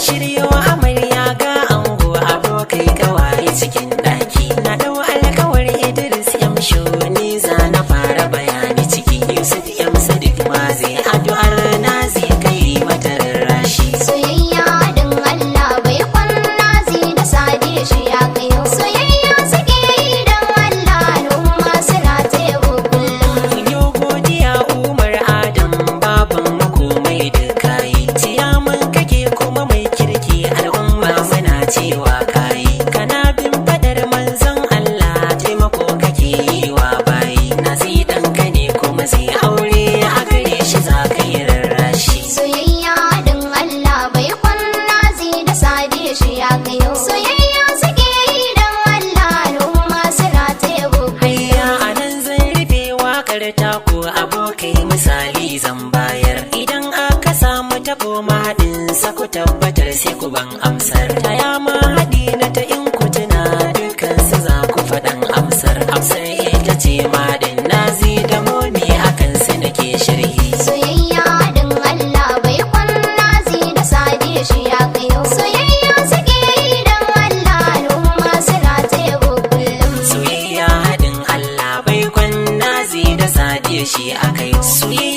shiryo amarya ga ango abokai kawai cikin ɗaki. Na dau alkawar Idris Yamsho ne za na fara bayani ciki. Yusuf Yam Sadiq ma zai addu'ar na zai kai mata rarrashi. Soyayya din Allah bai kwanna zai da sadi shi ya kai. Soyayya suke yi dan Allah al'umma suna tebo kullum. Yo godiya Umar Adam baban makomai da kayi. Ciyaman kake kuma mai kirki al'umma muna cewa kayi. Kana bin fadar manzon Allah taimako kake yi wa bayi. Nasi ɗanka ne kuma zai aure a gare shi za ka yi rarrashi. Soyayya din Allah bai kwanna zai da sadi shi ya kai. Soyayya suke yi dan Allah al'umma suna tebo Hayya a nan zan rufe waƙar taku abokai misali zan bayar. Idan aka samu tabo mahaɗin sa ku tabbatar sai ku ban amsar. Taya mahaɗi na ta in ku tuna dukansu za ku faɗan amsar. Amsar ita ce mahaɗin nazi da momi akan su nake sharhi. Soyayya din Allah bai kwanna zai da sadi shi ya kai. Soyayya suke yi dan Allah al'umma suna tebo kullum. Soyayya haɗin Allah bai kwanna zai da sadiya shi akai. Soyayya